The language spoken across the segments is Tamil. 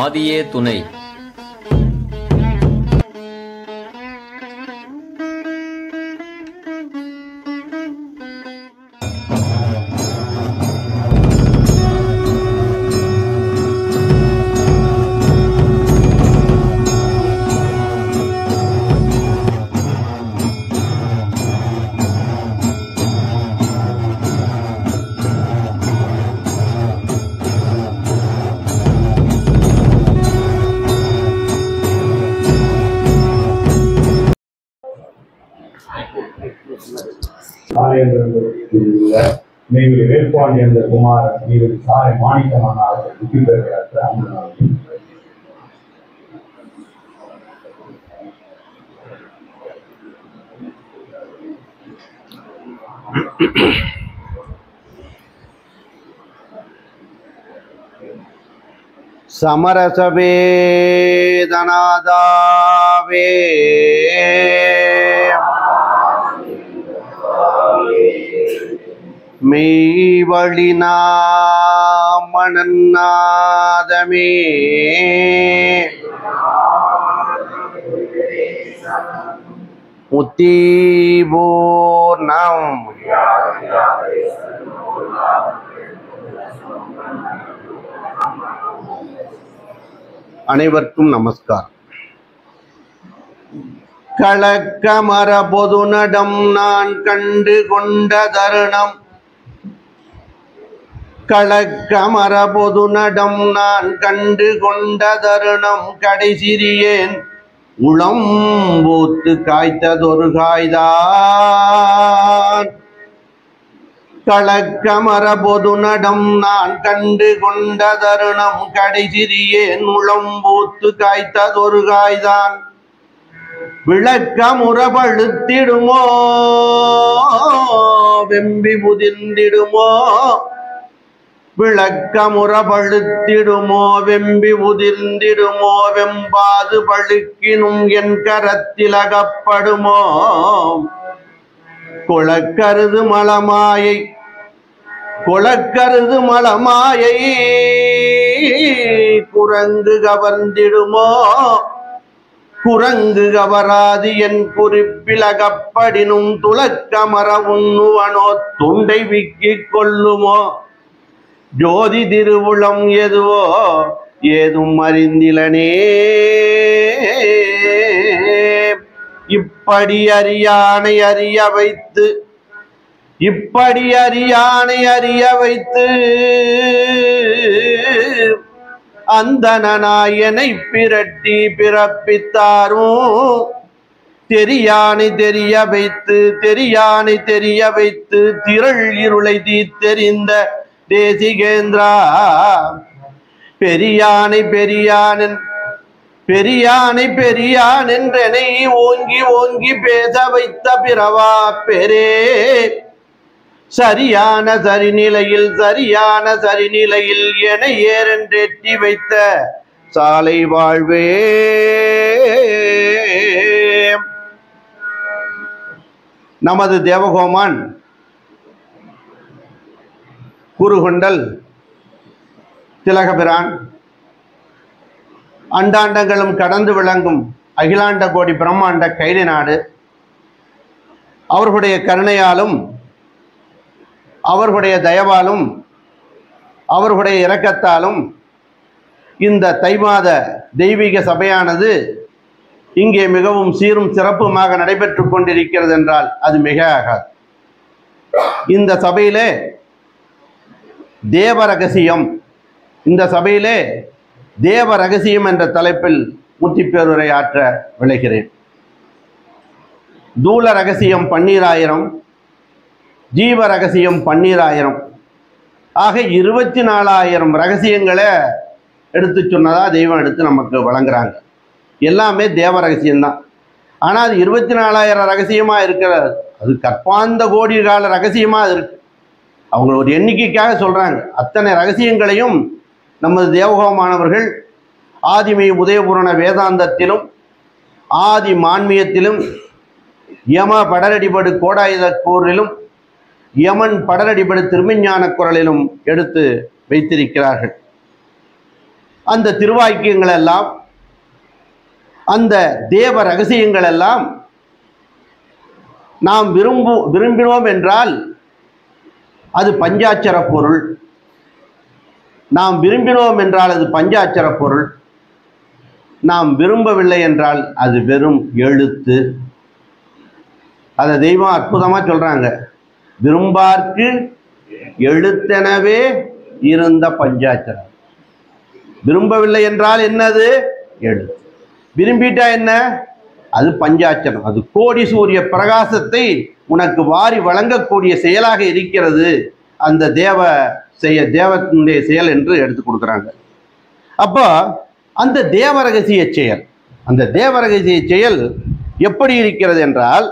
ஆதியே துணை. வேட்பாளி என்ற குமாரன் மீது சாலை மாணிக்கமான புத்தி பெறுகிறார். சமரசவேதனாதாவே மெய்வழினா மணநாதமே முத்திபூர்ணம். அனைவருக்கும் நமஸ்காரம். கலக்கமர பொது நடம் நான் கண்டு கொண்ட தருணம், கலக்கமர பொது நடம் நான் கண்டு கொண்ட தருணம், கடைசிறியேன் உளம் பூத்து காய்த்ததொரு காய்தான். கலக்கமர பொது நடம் நான் கண்டு கொண்ட தருணம், கடைசிறியேன் உளம் பூத்து காய்த்ததொரு காய்தான். விளக்கமுறபழுத்திடுமோ வெம்பி முதிர்ந்திடுமோ, விளக்கமுறபழுத்திடுமோ வெம்பி உதிர்ந்திடுமோ, வெம்பாது பழுக்கினும் என் கரத்தில் அகப்படுமோ. கொளக்கருது மலமாயை கொளக்கருது மலமாயை, குரங்கு கவர்ந்திடுமோ, குரங்கு கவராது என் குறிப்பில் அகப்படினும், துளக்கமர உண்ணுவனோ துண்டை விக்கிக் கொள்ளுமோ. ஜோதி திருவுளம் எதுவோ ஏதும் அறிந்திலனே, இப்படி அறியானை அறிய வைத்து, இப்படி அறியானை அறிய வைத்து, அந்தனாயனை பிரட்டி பிறப்பித்தாரும். தெரியானை தெரிய வைத்து, தெரியானை தெரிய வைத்து, திரள் இருளை தீத்தெறிந்த தேசிகேந்திரா. பெரியானை பெரியானன் பெரியானை பெரியான் என்றனை ஓங்கி ஓங்கி பேச வைத்த பிறவா பெரே. சரியான சரிநிலையில் சரியான சரிநிலையில் என ஏறென்றேற்றி வைத்த சாலை வாழ்வே. நமது தேவகோமான் குருகொண்டல் திலகபிரான் அண்டாண்டங்களும் கடந்து விளங்கும் அகிலாண்ட கோடி பிரம்மாண்ட கைலை நாடு அவர்களுடைய கருணையாலும் அவர்களுடைய தயவாலும் அவர்களுடைய இரக்கத்தாலும் இந்த தை மாத தெய்வீக சபையானது இங்கே மிகவும் சீரும் சிறப்புமாக நடைபெற்று கொண்டிருக்கிறது என்றால் அது மிக ஆகாது. இந்த சபையிலே தேவ ரகசியம், இந்த சபையிலே தேவ ரகசியம் என்ற தலைப்பில் முத்திப்பேருரை ஆற்ற விளைகிறேன். தூல ரகசியம் 12000, ஜீவ ரகசியம் 12000 ஆக 24000 ரகசியங்களை எடுத்து சொன்னதா தெய்வம் எடுத்து நமக்கு வழங்குறாங்க. எல்லாமே தேவ ரகசியம்தான். ஆனால் அது 24000 ரகசியமாக இருக்கிறது, அது கற்பாந்த கோடி கால ரகசியமாக இருக்கு. அவங்க ஒரு எண்ணிக்கைக்காக சொல்கிறாங்க. அத்தனை ரகசியங்களையும் நமது தேவகோமானவர்கள் ஆதிமை உதயபூரண வேதாந்தத்திலும் ஆதி மான்மியத்திலும் யம படரடிபடு கோடாயுத கூறிலும் யமன் படரடிபடு திருமஞான குரலிலும் எடுத்து வைத்திருக்கிறார்கள். அந்த திருவாக்கியங்கள் எல்லாம், அந்த தேவ ரகசியங்கள் எல்லாம் நாம் விரும்பினோம் என்றால் அது பஞ்சாட்சர பொருள். நாம் விரும்பினோம் என்றால் அது பஞ்சாட்சர பொருள். நாம் விரும்பவில்லை என்றால் அது வெறும் எழுத்து. அதை தெய்வம் அற்புதமாக சொல்றாங்க. விரும்பார்க்கு எழுத்தெனவே இருந்த பஞ்சாட்சரம். விரும்பவில்லை என்றால் என்னது? எழுத்து. விரும்பிட்டா என்ன? அது பஞ்சாட்சரம். அது கோடி சூரிய பிரகாசத்தை உனக்கு வாரி வழங்கக்கூடிய செயலாக இருக்கிறது அந்த தேவனுடைய செயல் என்று எடுத்து கொடுக்குறாங்க. அப்போ அந்த தேவ ரகசிய செயல், அந்த தேவ ரகசிய செயல் எப்படி இருக்கிறது என்றால்,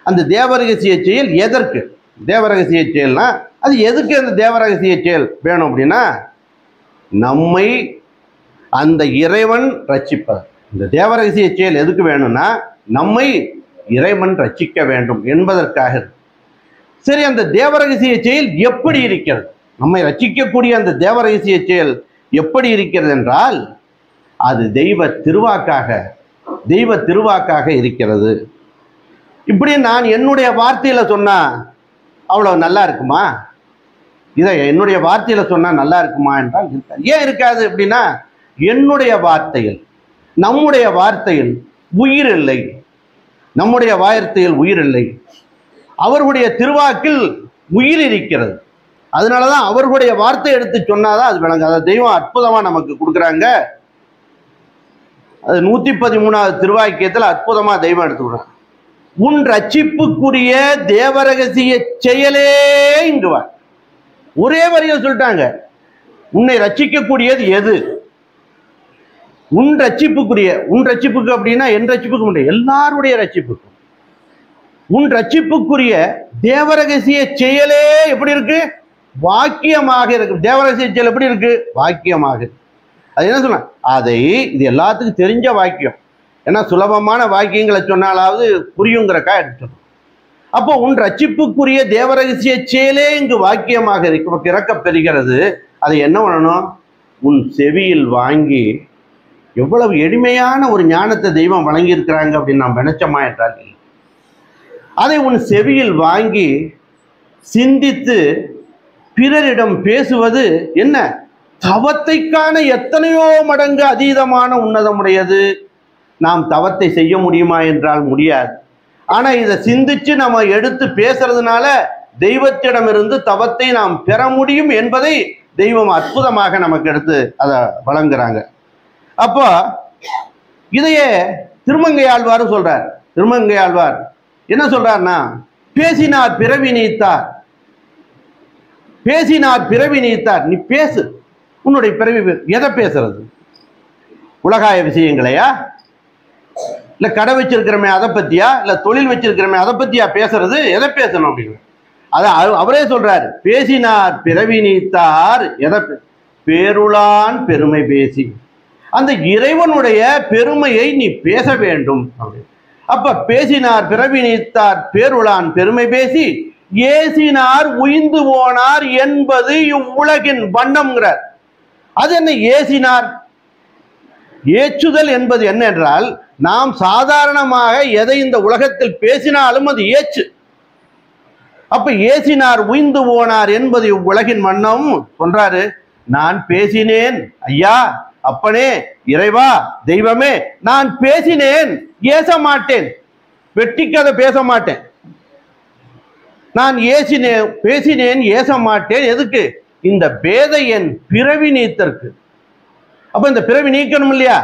அந்த தேவ ரகசிய செயல் எதற்கு? தேவ ரகசிய செயல்னா அது எதுக்கு? அந்த தேவ ரகசிய செயல் வேணும் அப்படின்னா, நம்மை அந்த இறைவன் ரட்சிப்பது. இந்த தேவ ரகசிய செயல் எதுக்கு வேணும்னா, நம்மை இறைவன் ரட்சிக்க வேண்டும் என்பதற்காக. சரி, அந்த தேவ ரகசிய செயல் எப்படி இருக்கிறது? நம்மை ரட்சிக்கக்கூடிய அந்த தேவ ரகசிய செயல் எப்படி இருக்கிறது என்றால், அது தெய்வ திருவாக்காக இருக்கிறது. இப்படி நான் என்னுடைய வார்த்தையில சொன்னா அவ்வளவு நல்லா இருக்குமா? இதை என்னுடைய வார்த்தையில சொன்னா நல்லா இருக்குமா என்றால் இருக்காது. ஏன் இருக்காது அப்படின்னா, என்னுடைய வார்த்தையில், நம்முடைய வார்த்தையில் உயிர் இல்லை. நம்முடைய வார்த்தையில் உயிர் இல்லை. அவர்களுடைய திருவாக்கில் உயிர் இருக்கிறது. அதனாலதான் அவர்களுடைய வார்த்தை எடுத்து சொன்னாதான் அது விளங்கு. அதை தெய்வம் அற்புதமா நமக்கு கொடுக்குறாங்க. அது 113வது திருவாக்கியத்தில் அற்புதமா தெய்வம் எடுத்துக்கிறாங்க. உன் ரட்சிப்புக்குரிய தேவரகசிய செயலே இங்கு வா. ஒரே வரியில் சொல்லிட்டாங்க. உன்னை ரட்சிக்கக்கூடியது எது? உன் ரட்சிப்புக்கு அப்படின்னா என் ரட்சிப்புக்கு முடியும், எல்லாருடைய ரட்சிப்புக்கும். உன் ரட்சிப்புக்குரிய தேவரகசிய செயலே எப்படி இருக்கு? வாக்கியமாக இருக்கு. தேவரகசிய செயல் எப்படி இருக்கு? வாக்கியமாக. அது என்ன சொன்ன? அதை இது எல்லாத்துக்கும் தெரிஞ்ச வாக்கியம். ஏன்னா சுலபமான வாக்கியங்களை சொன்னாலாவது புரியுங்கிறக்கா எடுத்துக்கணும். அப்போ உன் ரட்சிப்புக்குரிய தேவரகசிய செயலே இங்கு வாக்கியமாக இறக்கப் பெறுகிறது. அதை என்ன பண்ணணும்? உன் செவியில் வாங்கி. எவ்வளவு எளிமையான ஒரு ஞானத்தை தெய்வம் வழங்கியிருக்கிறாங்க அப்படின்னு நாம் நினைச்சோமா என்றால், அதை உன் செவியில் வாங்கி சிந்தித்து பிறரிடம் பேசுவது என்ன? தவத்தைக்கான எத்தனையோ மடங்கு அதீதமான உன்னதமுடையது. நாம் தவத்தை செய்ய முடியுமா என்றால் முடியாது. ஆனா இதை சிந்திச்சு நம்ம எடுத்து பேசுறதுனால தெய்வத்திடமிருந்து தவத்தை நாம் பெற முடியும் என்பதை தெய்வம் அற்புதமாக நமக்கு எடுத்து அதை வழங்குறாங்க. அப்போ இதையே திருமங்கை ஆழ்வாரும் சொல்றார். திருமங்கை ஆழ்வார் என்ன சொல்றார்னா, பேசினார் பிறவி நீத்தார். பேசினார் பிறவி நீத்தார். நீ பேசு. உன்னுடைய பிறவி எதை பேசுறது? உலகாய விஷயங்களையா? இல்ல கடை வச்சிருக்கிறமே அதை பத்தியா? இல்ல தொழில் வச்சிருக்கிறமே அதை பத்தியா பேசுறது? எதை பேசணும் அப்படின்னு அதான் அவரே சொல்றாரு. பேசினார் பிறவி நீத்தார் எதை? பேருளான் பெருமை பேசி. அந்த இறைவனுடைய பெருமையை நீ பேச வேண்டும். அப்ப பேசினார் பிறவி நீத்தார் பேருளான் பெருமை பேசி ஏசினார் உய்ந்து போனார் என்பது இவ்வுலகின் வண்ணம்ங்கிறார். அது என்ன ஏசினார்? ஏச்சுதல் என்பது என்ன என்றால், நாம் சாதாரணமாக எதை இந்த உலகத்தில் பேசினாலும் அது ஏச்சு. அப்ப ஏசினார் உய்ந்து போனார் என்பது இவ்வுலகின் வண்ணம் சொல்றாரு. நான் பேசினேன் ஐயா, அப்பனே, இறைவா, தெய்வமே, நான் பேசினேன், ஏச மாட்டேன், வெட்டிக்கதை பேச மாட்டேன். நான் பேசினேன், ஏச மாட்டேன். எதுக்கு? இந்த பேதை என் பிறவி நீத்தற்கு. அப்ப இந்த பிறவி நீக்கணும் இல்லையா?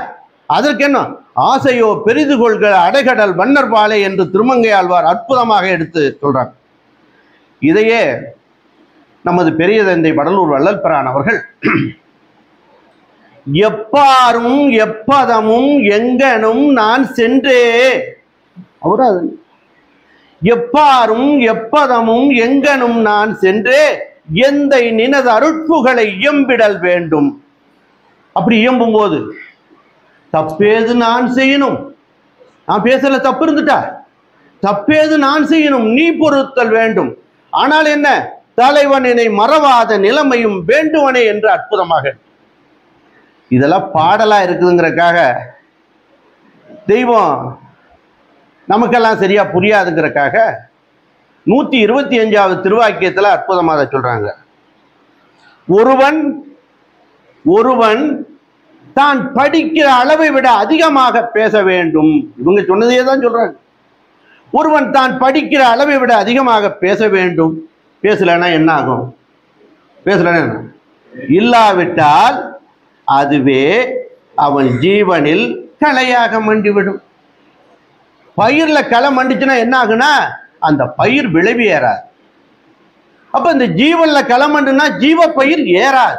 அதற்கு என்ன? ஆசையோ பெரிது கொள்கள் அடைகடல் வண்ணர் பாலை என்று திருமங்கை ஆழ்வார் அற்புதமாக எடுத்து சொல்றாங்க. இதையே நமது பெரிய தந்தை வடலூர் வள்ளல்பிரான் அவர்கள் எப்பாரும் எப்பதமும் எங்கனும் நான் சென்றே, அவரு எப்பாரும் எப்பதமும் எங்கனும் நான் சென்றே எந்தை நினது அருட்புகளை இயம்பிடல் வேண்டும். அப்படி இயம்பும் போது தப்பேது நான் செய்யணும். நான் பேசல தப்பு இருந்துட்டா, தப்பேது நான் செய்யணும், நீ பொறுத்தல் வேண்டும். ஆனால் என்ன? தலைவன் என்னை மறவாத நிலைமையும் வேண்டுவனே என்று அற்புதமாக. இதெல்லாம் பாடலா இருக்குதுங்கிறக்காக தெய்வம் நமக்கெல்லாம் சரியா புரியாதுங்கிறக்காக 125வது திருவாக்கியத்தில் அற்புதமாக சொல்றாங்க. ஒருவன் தான் படிக்கிற அளவை விட அதிகமாக பேச வேண்டும். இவங்க சொன்னதே தான் சொல்றாங்க. ஒருவன் தான் படிக்கிற அளவை விட அதிகமாக பேச வேண்டும். பேசலன்னா என்ன ஆகும்? பேசலன்னா என்ன? இல்லாவிட்டால் அதுவே அவன் ஜீவனில் களையாக மண்டிவிடும். பயிர்ல களை மண்டிச்சுன்னா என்ன ஆகுனா அந்த பயிர் விளைவு ஏறாது. அப்ப இந்த ஜீவன்ல களை மண்டுனா ஜீவ பயிர் ஏறாது.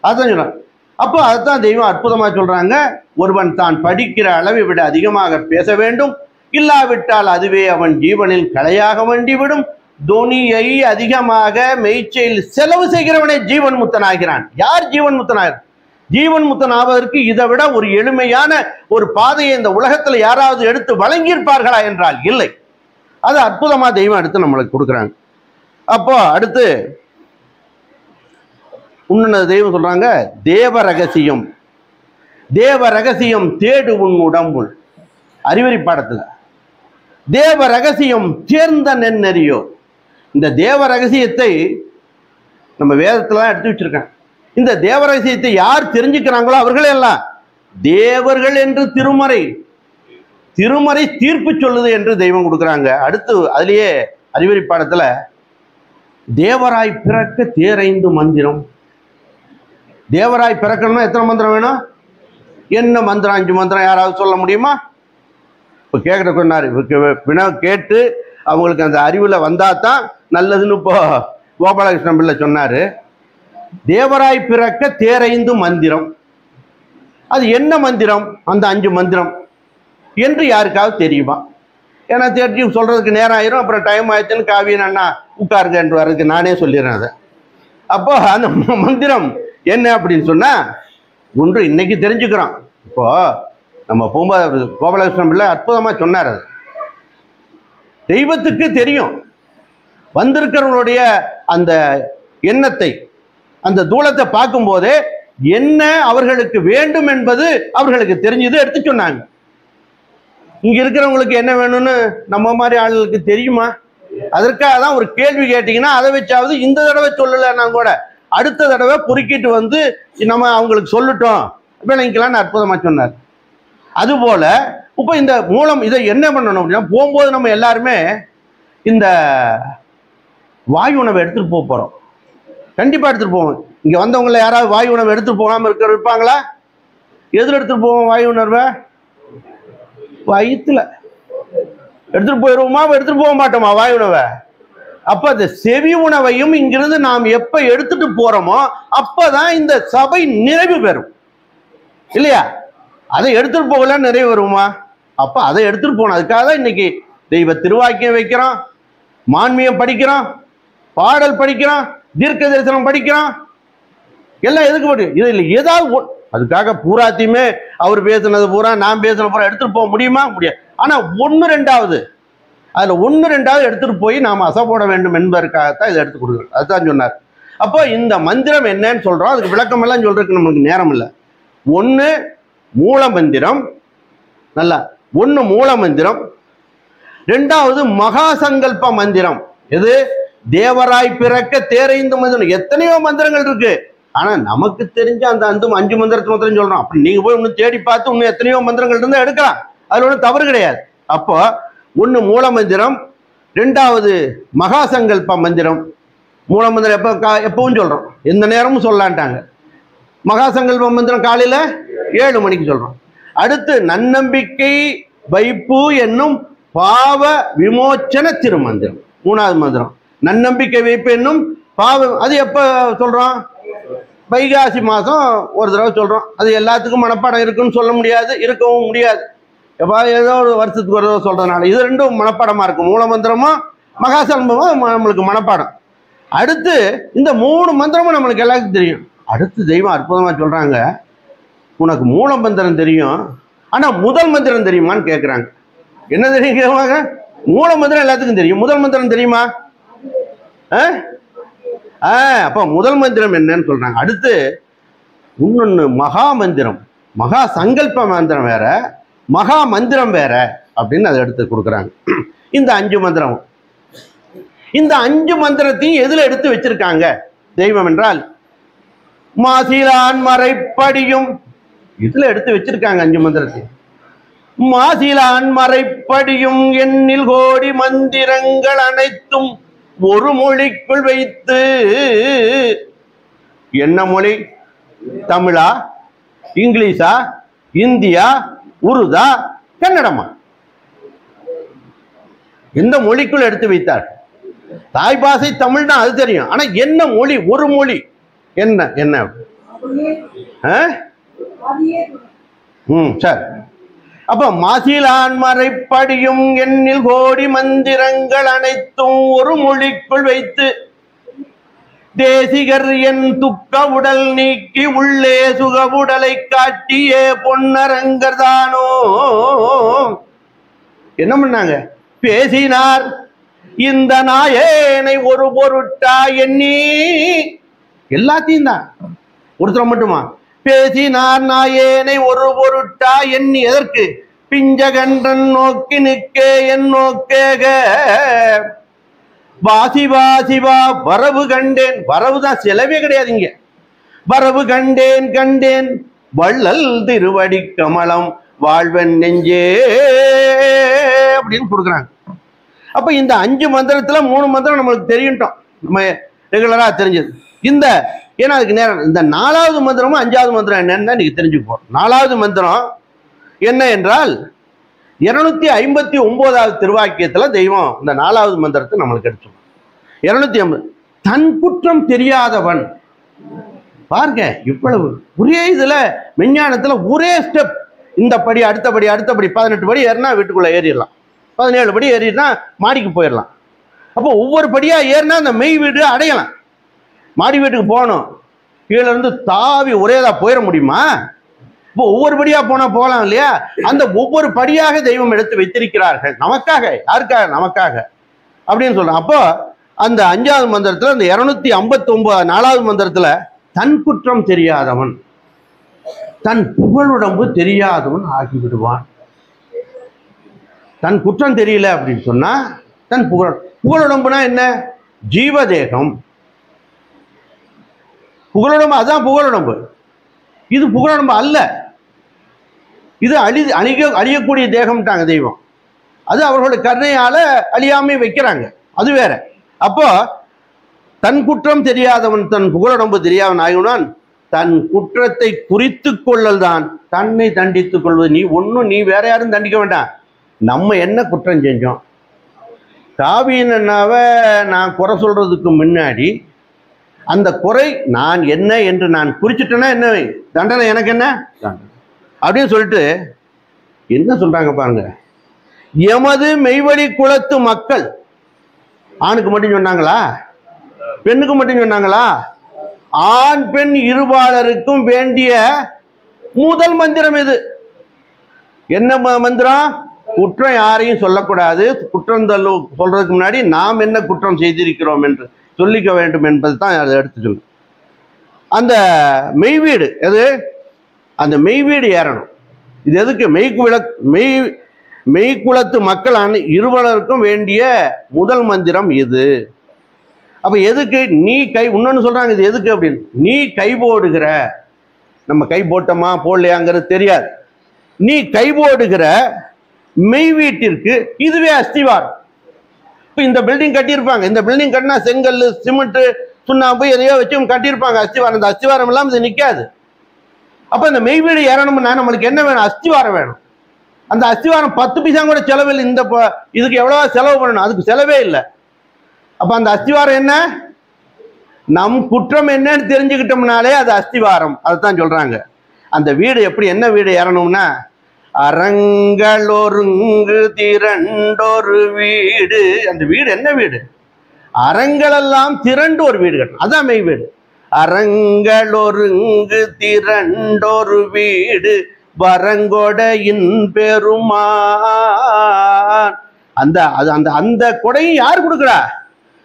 அதான் சொல்றாங்க. அப்போ அதுதான் தெய்வம் அற்புதமா சொல்றாங்க. ஒருவன் தான் படிக்கிற அளவை விட அதிகமாக பேச வேண்டும், இல்லாவிட்டால் அதுவே அவன் ஜீவனில் களையாக மண்டிவிடும். தொனியை அதிகமாக மெய்ச்செயல் செலவு செய்கிறவனே ஜீவன் முத்தனாகிறான். யார் ஜீவன் முத்தனாகிறான்? ஜீவன் முத்தன் ஆவதற்கு இதை விட ஒரு எளிமையான ஒரு பாதையை இந்த உலகத்தில் யாராவது எடுத்து வழங்கியிருப்பார்களா என்றால் இல்லை. அது அற்புதமா தெய்வம் எடுத்து நம்மளுக்கு கொடுக்குறாங்க. அப்போ அடுத்து இன்னொன்னு தெய்வம் சொல்றாங்க, தேவ ரகசியம் தேடு உன் உடம்புள். அறிவறி பாடத்துல தேவ ரகசியம் சேர்ந்த நெறியோ. இந்த தேவ ரகசியத்தை நம்ம வேதத்துல எடுத்து வச்சிருக்காங்க. இந்த தேவ ரகசியத்தை யார் தெரிஞ்சுக்கிறாங்களோ அவர்களே எல்லாம் தேவர்கள் என்று திருமறை தீர்ப்பு சொல்லுது என்று தெய்வம் கொடுக்குறாங்க. அடுத்து அதுலயே அறிவறி பாடத்துல தேவராய் பிறக்க தேரைந்து மந்திரம். தேவராய் பிறக்கணும்னா எத்தனை மந்திரம் வேணும்? என்ன மந்திரம்? 5 மந்திரம் யாராவது சொல்ல முடியுமா? இப்போ கேட்குற கொண்டாரு வினா கேட்டு அவங்களுக்கு அந்த அறிவில் வந்தா தான் நல்லதுன்னு இப்போ கோபாலகிருஷ்ணன் பிள்ளை சொன்னாரு. தேவராய் பிறக்க தேரைந்து மந்திரம். அது என்ன மந்திரம்? அந்த 5 மந்திரம் என்று யாருக்காவது தெரியுமா? ஏன்னா தெரிஞ்சு சொல்றதுக்கு நேரம் ஆயிரும். அப்புறம் டைம் ஆயிடுச்சுன்னு காவியன் அண்ணா உட்காருங்க என்று வர்றதுக்கு நானே சொல்லிடுறேன் அதை. அப்போ அந்த மந்திரம் என்ன அப்படின்னு சொன்னா, ஒன்று இன்னைக்கு தெரிஞ்சுக்கிறோம். இப்போ நம்ம போகும்போது கோபாலகிருஷ்ணன் பிள்ளை அற்புதமா சொன்னார். அது தெய்வத்துக்கு தெரியும். வந்திருக்கிறவங்களுடைய அந்த எண்ணத்தை, அந்த தூளத்தை பார்க்கும்போதே என்ன அவர்களுக்கு வேண்டும் என்பது அவர்களுக்கு தெரிஞ்சது எடுத்து சொன்னாங்க. இங்க இருக்கிறவங்களுக்கு என்ன வேணும்னு நம்ம மாதிரி ஆளுகளுக்கு தெரியுமா? அதற்காக தான் ஒரு கேள்வி கேட்டீங்கன்னா அதை வச்சாவது இந்த தடவை சொல்லலைன்னா கூட அடுத்த தடவை பொறுக்கிட்டு வந்து நம்ம அவங்களுக்கு சொல்லட்டும் விளங்கிக்கலான்னு அற்புதமா சொன்னார். அதுபோல இப்போ இந்த மூலம் இதை என்ன பண்ணணும் அப்படின்னா, போகும்போது நம்ம எல்லாருமே இந்த வாயு உணவை எடுத்துட்டு போறோம். கண்டிப்பா எடுத்துட்டு போவோம். இங்க வந்தவங்களை யாராவது வாயு உணவு எடுத்துட்டு போகாம இருப்பாங்களா? எதுல எடுத்துட்டு போவோம் வாயு உணர்வை? வயிற்றுல எடுத்துட்டு போயிடுவோமா? எடுத்துட்டு போக மாட்டோமா வாயு உணவை? அப்ப அந்த செவி உணவையும் இங்கிருந்து நாம் எப்ப எடுத்துட்டு போறோமோ அப்பதான் இந்த சபை நிறைவு பெறும் இல்லையா? அதை எடுத்துட்டு போகல நிறைவு வருமா? அப்ப அதை எடுத்துட்டு போனோம். அதுக்காக தான் இன்னைக்கு தெய்வ திருவாக்கியம் வைக்கிறோம், மான்மியம் படிக்கிறோம், பாடல் படிக்கிறோம், தீர்க்க தரிசனம் படிக்கிறோம். எல்லாம் எதுக்கு போட்டு இது இல்லை ஏதாவது அதுக்காக பூராத்தையுமே அவர் பேசுனது பூரா நான் பேசுன பூரா எடுத்துட்டு போக முடியுமா? முடியாது. ஆனா 1-2 அதுல 1-2 எடுத்துட்டு போய் நாம் அசை போட வேண்டும் என்பதற்காகத்தான் இதை எடுத்து கொடுக்குறோம். அதுதான் சொன்னார். அப்போ இந்த மந்திரம் என்னன்னு சொல்றோம். அதுக்கு விளக்கம் எல்லாம் சொல்றதுக்கு நமக்கு நேரம் இல்லை. 1 மூல மந்திரம், நல்லா 1 மூல மந்திரம். 2வது மகா சங்கல்ப மந்திரம். எது? தேவராய் பிறக்க தேரைந்து மந்திரம். எத்தனையோ மந்திரங்கள் இருக்கு. ஆனா நமக்கு தெரிஞ்ச அந்த 5 மந்திரத்தை மாத்திரம் சொல்றோம். அப்படி நீங்க போய் இன்னும் தேடி பார்த்து இன்னும் எத்தனையோ மந்திரங்கள் இருந்தா எடுக்கலாம். அதுல ஒன்றும் தவறு கிடையாது. அப்போ 1 மூல மந்திரம், 2வது மகா சங்கல்ப மந்திரம். மூல மந்திரம் எப்பவும் சொல்றோம், எந்த நேரமும் சொல்லலான்ட்டாங்க. மகா சங்கல்ப மந்திரம் காலையில 7 மணிக்கு சொல்றோம். அடுத்து நன்னம்பிக்கை வைப்பு என்னும் பாவ விமோச்சன திருமந்திரம் 3வது மந்திரம். நன்னம்பிக்கை வைப்பு என்னும் பாவம், அது எப்ப சொல்றோம்? வைகாசி மாதம் ஒரு தடவை சொல்றோம். அது எல்லாத்துக்கும் மனப்பாடம் இருக்குன்னு சொல்ல முடியாது, இருக்கவும் முடியாது. எப்போ ஏதோ ஒரு வருஷத்துக்கு ஒரு தடவை சொல்றதுனால இது 2ம் மனப்பாடமா இருக்கும். மூல மந்திரமும் மகாசங்கமும் நம்மளுக்கு மனப்பாடம். அடுத்து இந்த 3 மந்திரமும் நம்மளுக்கு எல்லாத்துக்கும் தெரியும். அடுத்து தெய்வம் அற்புதமா சொல்றாங்க, உனக்கு மூல மந்திரம் தெரியும், ஆனா முதல் மந்திரம் தெரியுமான்னு கேட்குறாங்க. என்ன தெரியும் கேட்பாங்க? மூல மந்திரம் எல்லாத்துக்கும் தெரியும், முதல் மந்திரம் தெரியுமா? அப்ப முதல் மந்திரம் என்னன்னு சொல்றாங்க. அடுத்து இன்னொன்று மகா மந்திரம், மகா சங்கல்ப மந்திரம் வேற, மகா மந்திரம் வேற அப்படின்னு அதை எடுத்து கொடுக்குறாங்க. இந்த 5 மந்திரம், இந்த 5 மந்திரத்தையும் எதுல எடுத்து வச்சிருக்காங்க தெய்வம் என்றால் மாசிலான் மறைப்படியும், இதுல எடுத்து வச்சிருக்காங்க 5 மந்திரத்தையும். மாசிலான் மறைப்படியும் எண்ணில் கோடி மந்திரங்கள் அனைத்தும் ஒரு மொழிக்குள் வைத்து. என்ன மொழி? தமிழா, இங்கிலீஷா, இந்தியா, உருதா, கன்னடமா? எந்த மொழிக்குள் எடுத்து வைத்தார்? தாய் பாஷை தமிழ் தான், அது தெரியும். ஆனா என்ன மொழி? ஒரு மொழி என்ன என்ன? சரி. அப்ப மாசிலான் மறைப்படியும் எண்ணில் கோடி மந்திரங்கள் அனைத்தும் ஒரு மொழிக்குள் வைத்து தேசிகர் என் துக்க உடல் நீக்கி உள்ளே சுக உடலை காட்டிய பொன்னரங்கர் தானோ. என்ன பண்ணாங்க? பேசினார் இந்த நாயேனை ஒரு பொருட்டா எண்ணி. எல்லாத்தையும் தான், ஒருத்தர் மட்டுமா? பேசினார் நாயேனை ஒரு பொருட்டா எண்ணி. எதற்கு? பிஞ்சகன்றன் நோக்கி நிற்க என் நோக்கேக வாசிவா சிவா வரவு கண்டேன். வரவு தான், செலவே கிடையாதுங்க. வரவு கண்டேன் கண்டேன் வள்ளல் திருவடி கமலம் வாழ்வன் நெஞ்சே அப்படின்னு கொடுக்குறாங்க. அப்ப இந்த 5 மந்திரத்துல 3 மந்திரம் நம்மளுக்கு தெரியுட்டோம், நம்ம ரெகுலரா தெரிஞ்சது. இந்த ஏன்னா அதுக்கு நேரம் இந்த 4வது மந்திரமும் 5வது மந்திரம் என்னன்னு நீங்க தெரிஞ்சுப்போம். 4வது மந்திரம் என்ன என்றால் 259வது திருவாக்கியத்துல தெய்வம் இந்த 4வது மந்திரத்தை நம்மளுக்கு எடுத்து 250 தன் குற்றம் தெரியாதவன். பாருங்க இவ்வளவு ஒரே இதுல விஞ்ஞானத்துல ஒரே ஸ்டெப். இந்த படி அடுத்தபடி அடுத்தபடி 18 படி ஏறினா வீட்டுக்குள்ள ஏறிடலாம், 17 படி ஏறினா மாடிக்கு போயிடலாம். அப்போ ஒவ்வொரு படியா ஏறினா அந்த மெய் வீடு அடையலாம். மாடி வீட்டுக்கு போகணும், கீழே இருந்து தாவி ஒரேதா போயிட முடியுமா? இப்போ ஒவ்வொரு படியா போனா போகலாம் இல்லையா? அந்த ஒவ்வொரு படியாக தெய்வம் எடுத்து வைத்திருக்கிறார்கள் நமக்காக. யாருக்காக? நமக்காக அப்படின்னு சொல்றோம். அப்போ அந்த 5வது மந்திரத்துல அந்த 259 4வது மந்திரத்துல தன் குற்றம் தெரியாதவன் தன் புகழுடம்பு தெரியாதவன் ஆகிவிடுவான். தன் குற்றம் தெரியல அப்படின்னு சொன்னா தன் புகழுடம்புனா என்ன? ஜீவதேகம். புகழுடம்பு, அதான் புகழுடம்பு. இது புகழுடம்பு அல்ல, இது அழியக்கூடிய தேகம்ட்டாங்க தெய்வம். அது அவர்களுடைய கருணையால அழியாமை வைக்கிறாங்க, அது வேற. அப்போ தன் குற்றம் தெரியாதவன் தன் புகழுடம்பு தெரியாதவன் ஆகினான். தன் குற்றத்தை குறித்து கொள்ளல் தான் தன்னை தண்டித்துக் கொள்வது. நீ வேற யாரும் தண்டிக்க வேண்டாம். நம்ம என்ன குற்றம் செஞ்சோம்? காவியனாவை நான் குறை சொல்றதுக்கு முன்னாடி அந்த குறை நான் என்ன என்று நான் குறிச்சிட்டேன்னா என்ன தண்டனை? எனக்கு என்ன அப்படின்னு சொல்லிட்டு என்ன சொல்றாங்க பாருங்க. எமது மெய்வழி குலத்து மக்கள், ஆணுக்கு மட்டும் சொன்னாங்களா? பெண்ணுக்கு மட்டும் சொன்னாங்களா? ஆண் பெண் இருபாலருக்கும் வேண்டிய முதல் மந்திரம் இது. என்ன மந்திரம்? குற்றம் யாரையும் சொல்லக்கூடாது. குற்றம் சொல்றதுக்கு முன்னாடி நாம் என்ன குற்றம் செய்திருக்கிறோம் என்று சொல்லிக்க வேண்டும் என்பது தான் அதை எடுத்து சொல்லு. அந்த மெய்வீடு எது? அந்த மெய்வீடு ஏறணும். இது எதுக்கு? மெய்குலத்து மக்கள் இருவருக்கும் வேண்டிய முதல் மந்திரம் இது. அப்ப எதுக்கு? நீ இன்னொன்னு சொல்றாங்க, இது எதுக்கு அப்படின்னு. நீ கை போடுகிற, நம்ம கை போட்டோமா போடலையாங்கிறது தெரியாது. நீ கை போடுகிற மெய் வீட்டிற்கு இதுவே அஸ்திவாரம். இப்போ இந்த பில்டிங் கட்டியிருப்பாங்க, இந்த பில்டிங் கட்டினா செங்கல் சிமெண்ட் சுண்ணாம்பு எதையோ வச்சு கட்டியிருப்பாங்க அஸ்திவாரம். இந்த அஸ்திவாரம் இல்லாமல் இது நிற்காது. அப்போ இந்த மெய் வீடு ஏறணும்னா நம்மளுக்கு என்ன வேணும்? அஸ்திவாரம் வேணும். அந்த அஸ்திவாரம் 10 பைசா கூட செலவில். இந்த இதுக்கு எவ்வளவா செலவு பண்ணணும்? அதுக்கு செலவே இல்லை. அப்ப அந்த அஸ்திவாரம் என்ன? நம் குற்றம் என்னன்னு தெரிஞ்சுக்கிட்டோம்னாலே அது அஸ்திவாரம். அதுதான் சொல்றாங்க. அந்த வீடு எப்படி, என்ன வீடு ஏறணும்னா அறங்களொருங்கு திரண்டொரு வீடு. அந்த வீடு என்ன வீடு? அறங்களெல்லாம் திரண்டு ஒரு வீடு கட்டணும். அதான் மெய் வீடு. அறங்களொருங்கு திரண்டொரு வீடு வரங்கொடையின் பெருமான். அந்த அந்த அந்த கொடையும் யார் கொடுக்குறா?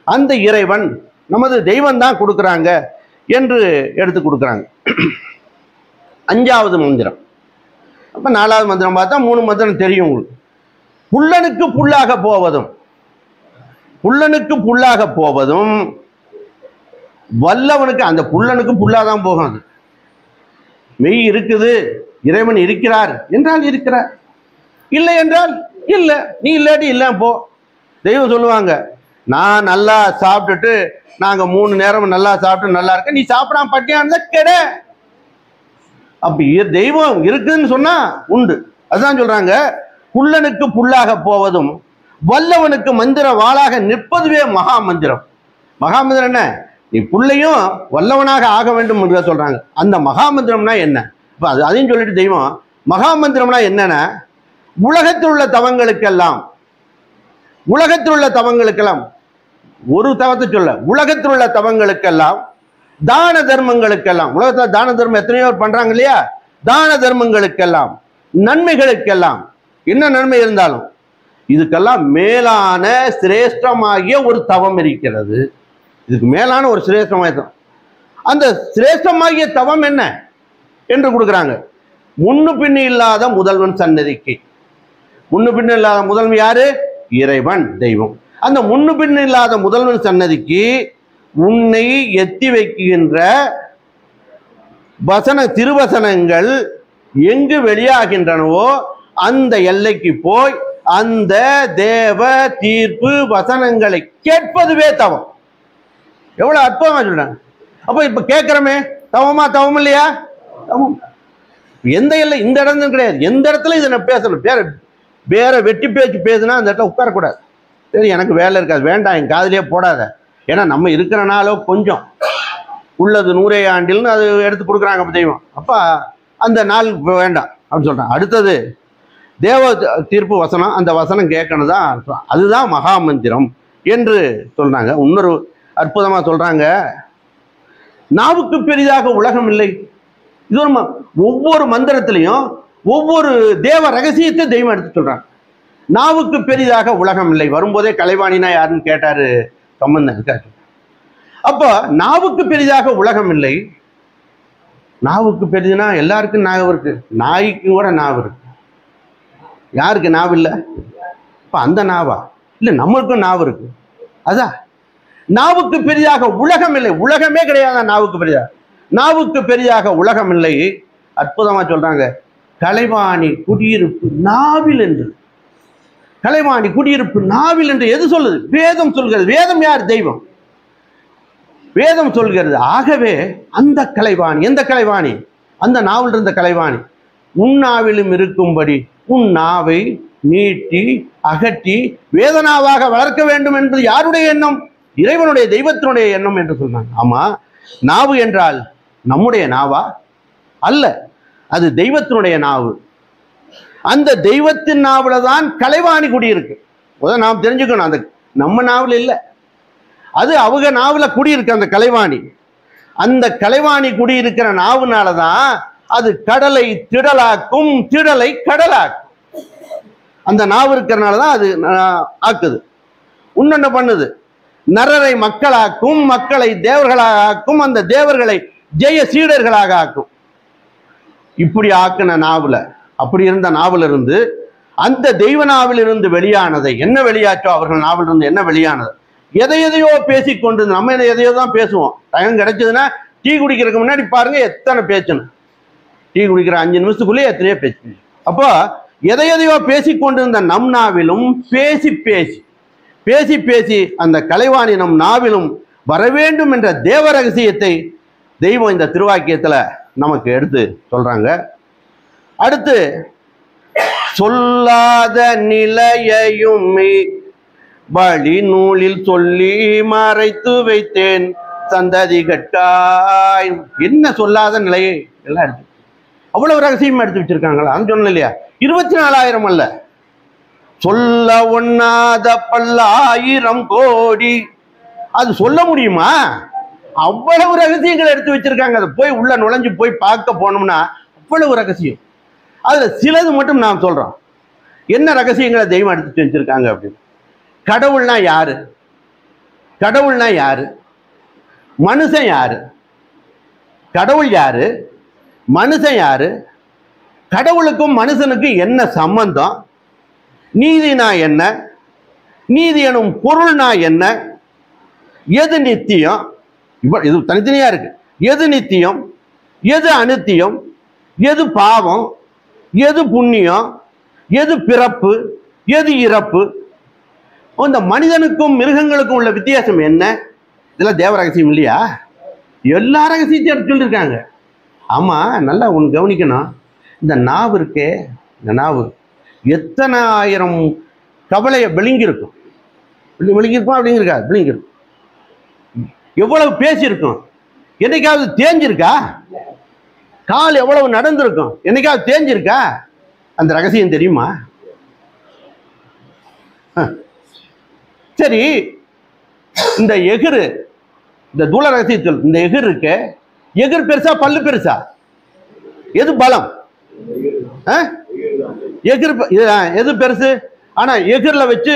அந்த இறைவன், நமது தெய்வம் தான் கொடுக்குறாங்க என்று எடுத்து கொடுக்குறாங்க. 5வது மந்திரம். அப்ப 4வது மந்திரம் பார்த்தா 3 மந்திரம் தெரியும் உங்களுக்கு. புல்லனுக்கு புல்லாக போவதும், புல்லனுக்கு புல்லாக போவதும் வல்லவனுக்கு, அந்த புல்லனுக்கு புல்லாதான் போகும். அது மெய் இருக்குது, இறைவன் இருக்கிறார் என்றால் இருக்கிறார், இல்லை என்றால் இல்லை. நீ இல்லாட்டி இல்லை போ. தெய்வம் சொல்லுவாங்க, நான் நல்லா சாப்பிட்டுட்டு, நாங்க 3 நேரம் நல்லா சாப்பிட்டு நல்லா இருக்க, நீ சாப்பிடாம பட்டியா இருந்தா கெட. அப்படி தெய்வம் இருக்குன்னு சொன்னா உண்டு. அதுதான் சொல்றாங்க, புல்லனுக்கு புல்லாக போவதும் வல்லவனுக்கு மந்திர வாளாக நிற்பதுவே மகா மந்திரம். மகா மந்திரம் என்ன? நீ புள்ளையும் வல்லவனாக ஆக வேண்டும் என்று சொல்றாங்க. அந்த மகா மந்திரம்னா என்ன? இப்ப அதையும் சொல்லிட்டு தெய்வம் மகா மந்திரம்னா என்னன்னா, உலகத்தில் உள்ள தவங்களுக்கெல்லாம், உலகத்தில் உள்ள தவங்களுக்கெல்லாம், ஒரு தவத்தை சொல்ல, உலகத்தில் உள்ள தவங்களுக்கெல்லாம், தான தர்மங்களுக்கெல்லாம், உலகத்தில் தான தர்மம் எத்தனையோ பண்றாங்க இல்லையா, தான தர்மங்களுக்கெல்லாம், நன்மைகளுக்கெல்லாம், என்ன நன்மை இருந்தாலும் இதுக்கெல்லாம் மேலான சிரேஷ்டமாகிய ஒரு தவம் இருக்கிறது. இதுக்கு மேலான ஒரு சிரேஷ்டமாகிய தவம். அந்த சிரேஷ்டமாகிய தவம் என்ன என்று கொடுக்குறாங்க. முன்னு பின்னு இல்லாத முதல்வன் சன்னதிக்கு. முன்னு பின்னு இல்லாத முதல்வன் யாரு? இறைவன், தெய்வம். அந்த முன்னு பின்னு இல்லாத முதல்வன் சன்னதிக்கு உன்னை எத்தி வைக்கின்ற திருவசனங்கள் எங்கு வெளியாகின்றனவோ அந்த எல்லைக்கு போய் அந்த தேவ தீர்ப்பு வசனங்களை கேட்பதுவே தவம். எவ்வளவு அற்புதமா சொல்றாங்க. அப்ப இப்ப கேட்கிறோமே, தவமா? தவம் இல்லையா? தவம். எந்த எல்லை, இந்த இடம் கிடையாது, எந்த இடத்துல இதை நான் பேசணும். வேற வெட்டி பேச்சு பேசுனா அந்த இடத்துல உட்காரக்கூடாது. சரி, எனக்கு வேலை இருக்காது, வேண்டாம், என் காதலியே போடாத. ஏன்னா நம்ம இருக்கிறனாலோ கொஞ்சம் உள்ளது 100 ஆண்டில்னு அது எடுத்து கொடுக்குறாங்க தெய்வம். அப்ப அந்த நாள் வேண்டாம் அப்படின்னு சொல்றாங்க. அடுத்தது தேவ தீர்ப்பு வசனம், அந்த வசனம் கேட்கணும் தான், அதுதான் மகா மந்திரம் என்று சொல்றாங்க. இன்னொரு அற்புதமா சொல்றாங்க, நாவுக்கு பெரிதாக உலகம் இல்லை. இது ஒரு ஒவ்வொரு மந்திரத்திலையும் ஒவ்வொரு தேவ ரகசியத்தை தெய்வம் எடுத்து சொல்றாங்க. நாவுக்கு பெரிதாக உலகம் இல்லை. வரும்போதே கலைவாணினா யாருன்னு கேட்டாரு சம்பந்தன். அப்போ நாவுக்கு பெரிதாக உலகம் இல்லை. நாவுக்கு பெரிதுனா எல்லாருக்கும் நாவு இருக்கு, நாய்க்கு கூட நாவு இருக்கு. யாருக்கு நாவு இல்லை? இப்ப அந்த நாவா? இல்லை, நம்மளுக்கும் நாவு இருக்கு. அதான் நாவுக்கு பெரிதாக உலகம் இல்லை. உலகமே கிடையாது நாவுக்கு பெரிதாக. நாவுக்கு பெரிதாக உலகம் இல்லை. அற்புதமா சொல்றாங்க, கலைவாணி குடியிருப்பு நாவில் என்று. கலைவாணி குடியிருப்பு நாவில் என்று எது சொல்லுது? வேதம் சொல்கிறது. வேதம் யார்? தெய்வம். வேதம் சொல்கிறது. ஆகவே அந்த கலைவாணி, எந்த கலைவாணி? அந்த நாவில் இருந்த கலைவாணி உன் நாவிலும் இருக்கும்படி உன் நாவை நீட்டி அகற்றி வேதனாவாக வளர்க்க வேண்டும் என்பது யாருடைய எண்ணம்? இறைவனுடைய, தெய்வத்தினுடைய எண்ணம் என்று சொன்னாங்க. ஆமா, நாவு என்றால் நம்முடைய நாவா? அல்ல, அது தெய்வத்தினுடைய நாவு. அந்த தெய்வத்தின் நாவுல தான் கலைவாணி குடியிருக்கு. நாம் தெரிஞ்சுக்கணும், அந்த நம்ம நாவில் இல்லை, அது அவங்க நாவுல குடியிருக்கு அந்த கலைவாணி. அந்த கலைவாணி குடியிருக்கிற நாவுனாலதான் அது கடலை திடலாக்கும், திடலை கடலாக்கும். அந்த நாவு இருக்கிறனாலதான் அது ஆக்குது. இன்னொன்னு பண்ணுது, நரரை மக்களாக்கும், மக்களை தேவர்களாக ஆக்கும், அந்த தேவர்களை ஜெய சீடர்களாக ஆக்கும். இப்படி ஆக்கின நாவுல, அப்படி இருந்த நாவல இருந்து, அந்த தெய்வ நாவில் இருந்து வெளியானதை என்ன வெளியாச்சோ, அவர்கள் நாவில் இருந்து என்ன வெளியானது, எதையோ பேசிக்கொண்டு, நம்ம எதையோ தான் பேசுவோம். டைம் கிடைச்சதுன்னா டீ குடிக்கிறதுக்கு முன்னாடி பாருங்க எத்தனை பேச்சுன்னு. டீ குடிக்கிற 5 நிமிஷத்துக்குள்ளே எத்தனையோ பேச்சு. அப்போ எதையோ பேசிக்கொண்டிருந்த நம் நாவிலும் பேசி பேசி பேசி பேசி அந்த கலைவாணி நம் நாவிலும் வர வேண்டும் என்ற தேவ ரகசியத்தை தெய்வம் இந்த திருவாக்கியத்துல நமக்கு எடுத்து சொல்றாங்க. அடுத்து, சொல்லாத நிலையையும் வழி நூலில் சொல்லி மறைத்து வைத்தேன் சந்ததி கட்டாய். என்ன சொல்லாத நிலையை எல்லாம் எடுத்து, அவ்வளவு ரகசியம் எடுத்து வச்சிருக்காங்களா? அது சொன்ன இல்லையா, 24,000 அல்ல, சொல்ல ஒண்ணாத 10,000 கோடி. அது சொல்ல முடியுமா? அவ்வளவு ரகசியங்கள் எடுத்து வச்சிருக்காங்க. அதை போய் உள்ள நுழைஞ்சு போய் பார்க்க போனோம்னா அவ்வளவு ரகசியம். அதுல சிலது மட்டும் நாம் சொல்றோம். என்ன ரகசியங்களை தெய்வம் எடுத்து வச்சிருக்காங்க அப்படின்னு. கடவுள்னா யாரு? கடவுள்னா யாரு? மனுஷன் யாரு? கடவுள் யாரு? மனுஷன் யாரு, கடவுளுக்கும் மனுஷனுக்கும் என்ன சம்பந்தம், நீதினா என்ன, நீதி எனும் பொருள்னா என்ன, எது நித்தியம், இது தனித்தனியா இருக்கு. எது நித்தியம், எது அனித்தியம், எது பாவம், எது புண்ணியம், எது பிறப்பு, எது இறப்பு, இந்த மனிதனுக்கும் மிருகங்களுக்கும் உள்ள வித்தியாசம் என்ன? இதெல்லாம் தேவ ரகசியம் இல்லையா? எல்லா ரகசியத்தையும் எடுத்து சொல்லியிருக்காங்க. ஆமா, நல்லா ஒன்று கவனிக்கணும். இந்த நாவு இருக்கே, இந்த நாவு எத்தனை ஆயிரம் கவலையை விழுங்கிருக்கும், விழுங்கிருக்கும் அப்படிங்கிருக்காது, விழுங்கிருக்கும். எவ்வளவு பேசியிருக்கும், என்னைக்காவது தேஞ்சிருக்கா? கால் எவ்வளவு நடந்திருக்கும், என்னைக்காவது தேஞ்சிருக்கா? அந்த ரகசியம் தெரியுமா? சரி, இந்த எகிறு, இந்த தூள ரகசியத்தில் இந்த எகிர் இருக்கு, எகிர் பெருசா பல்லு பெருசா? எது பலம்? எகிர் எது பெருசு? ஆனா எகிர்ல வச்சு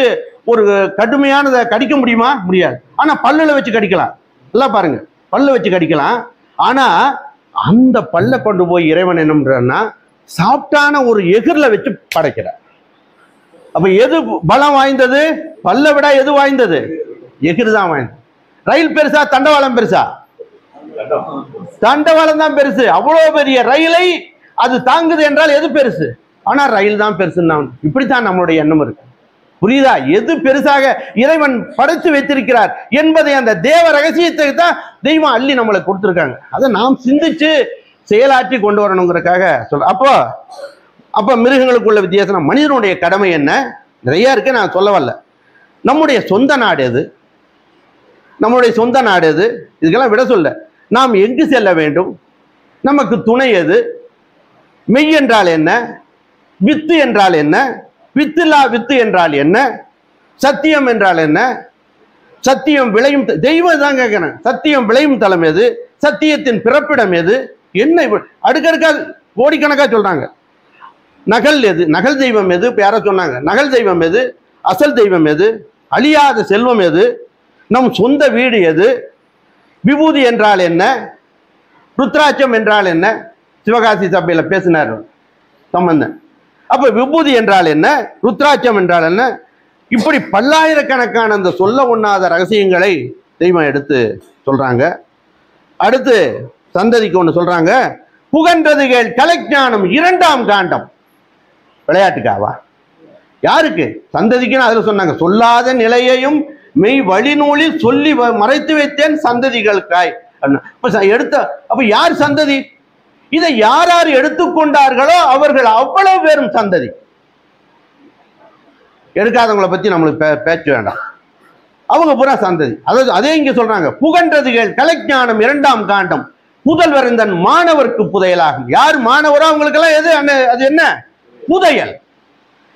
ஒரு கடுமையானதை கடிக்க முடியுமா? முடியாது. ஆனா பல்லுல வச்சு கடிக்கலாம். எல்லாம் பாருங்க, பல்ல வச்சு கடிக்கலாம். ஆனா அந்த பல்ல கொண்டு போய் இறைவன் என்ன பண்றான்னா சாப்பிட்டான ஒரு எகிர்ல வச்சு படைக்கிறார். அப்ப எது பலம் வாய்ந்தது? பல்ல விட எது வாய்ந்தது? எகிர் தான் வாய்ந்தது. ரயில் பெருசா தண்டவாளம் பெருசா? தண்டவாளம் தான் பெருசு. அவ்வளவு பெரிய ரயிலை அது தாங்குது என்றால் எது பெருசு? ஆனா ரயில் தான் பெருசுன்னா, இப்படித்தான் நம்மளுடைய எண்ணம் இருக்கு. புரியுதா? எது பெருசாக இறைவன் படைத்து வைத்திருக்கிறார் என்பதை அந்த தேவ ரகசியத்தை தான் தெய்வம் அள்ளி நம்மளை கொடுத்துருக்காங்க. அதை நாம் சிந்திச்சு செயலாற்றி கொண்டு வரணுங்கிறதுக்காக சொல்ற. அப்ப மிருகங்களுக்குள்ள வித்தியாசம். மனிதனுடைய கடமை என்ன? நிறைய இருக்கு, நான் சொல்ல வரல. நம்முடைய சொந்த நாடு எது? நம்முடைய சொந்த நாடு எது? இதுக்கெல்லாம் விட சொல்ல. நாம் எங்கு செல்ல வேண்டும்? நமக்கு துணை எது? மெய் என்றால் என்ன? வித்து என்றால் என்ன? வித்துலா வித்து என்றால் என்ன? சத்தியம் என்றால் என்ன? சத்தியம் விளையும் தெய்வம் தான் கேட்கிறேன். சத்தியம் விளையும் தலம் எது? சத்தியத்தின் பிறப்பிடம் எது? என்ன அடுக்கடுக்கா கோடிக்கணக்கா சொல்றாங்க. நகல் எது? நகல் தெய்வம் எது? யார சொன்னாங்க? நகல் தெய்வம் எது? அசல் தெய்வம் எது? அழியாத செல்வம் எது? நம் சொந்த வீடு எது? விபூதி என்றால் என்ன? ருத்ராட்சம் என்றால் என்ன? சிவகாசி சபையில பேசினார் சம்பந்தன். அப்ப விபூதி என்றால் என்ன? ருத்ராட்சம் என்றால் என்ன? இப்படி பல்லாயிரக்கணக்கான அந்த சொல்ல ஒண்ணாத ரகசியங்களை தெய்வம் எடுத்து சொல்றாங்க. அடுத்து சந்ததிக்கு ஒண்ணு சொல்றாங்க. புகன்றது கேள் கலைஞானம் 2ஆம் காண்டம். விளையாட்டுக்காவா? யாருக்கு? சந்ததிக்குன்னு அதுல சொன்னாங்க. சொல்லாத நிலையையும் மெய் வழிநூலில் சொல்லி மறைத்து வைத்தேன் சந்ததிகளுக்காய். எடுத்த அப்ப யார் சந்ததி? இதை யார் யார் எடுத்துக்கொண்டார்களோ அவர்கள் அவ்வளவு பேரும் சந்ததி. எடுக்காதவங்களை பத்தி நம்மளுக்கு பேச்சு வேண்டாம். அவங்க பூரா சந்ததி. அதாவது அதே இங்க சொல்றாங்க. புகன்றதுகள் கலைஞானம் 2ஆம் காண்டம் புதல்வர் இந்த மாணவர்க்கு புதையலாகும். யார் மாணவரோ அவங்களுக்கெல்லாம் எது அது என்ன? புதையல்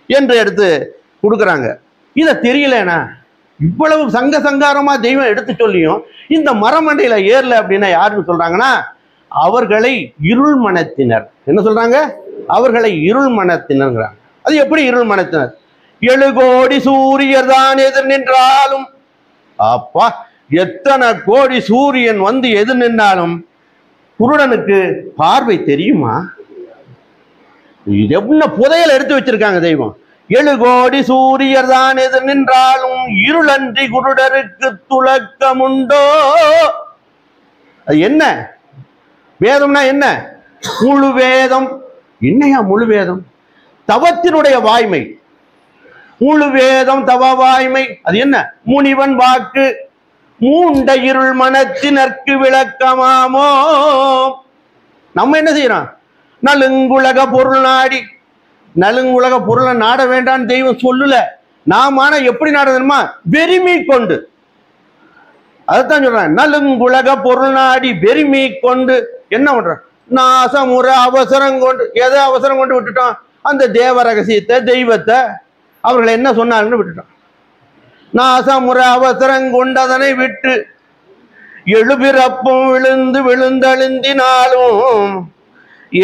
என்று எடுத்து கொடுக்குறாங்க. இதை தெரியலனா இவ்வளவு சங்காரமா தெய்வம் எடுத்து சொல்லியும் இந்த மரமண்டையில ஏறல அப்படின்னா யாருன்னு சொல்றாங்கன்னா அவர்களை இருள் மனத்தினர். என்ன சொல்றாங்க? அவர்களை இருள் மனத்தினர். அது எப்படி இருள் மனத்தினர்? 7 கோடி சூரியர் தான் எதிர் நின்றாலும், அப்பா எத்தனை கோடி சூரியன் வந்து எதிர் நின்றாலும் குருடனுக்கு பார்வை தெரியுமா? இது என்ன புதையல் எடுத்து வச்சிருக்காங்க தெய்வம். 7 கோடி சூரியர் தான் எதிர் நின்றாலும் இருளன்றி குருடருக்கு துலக்கம் உண்டோ? அது என்ன? வேதம்னா என்ன? முழு வேதம். என்னையா முழு வேதம்? தவத்தினுடைய வாய்மை. முழு வேதம் தவ வாய்மை. அது என்ன? முனிவன் வாக்கு மூண்ட இருள் மனத்தினர்க்கு விளக்கமாமோ. நம்ம என்ன செய்யறோம்? நலுங்குலக பொருள் நாடி. நலுங்குலக பொருளை நாட வேண்டான்னு தெய்வம் சொல்லல. நாம எப்படி நாடுமா? வெறுமை கொண்டு. அதைத்தான் சொல்றேன். நலுங்குலக பொருள் நாடி வெறுமை கொண்டு என்ன பண்ற? நாசமுற அவசரம் கொண்டு. எதை அவசரம் கொண்டு விட்டுட்டோம்? அந்த தேவ ரகசியத்தை தெய்வத்தை அவர்கள் என்ன சொன்னாங்கன்னு விட்டுட்டோம். நாசமுற அவசரம் கொண்டதனை விட்டு எழுபிறப்பும் விழுந்து விழுந்தழுந்தினாலும்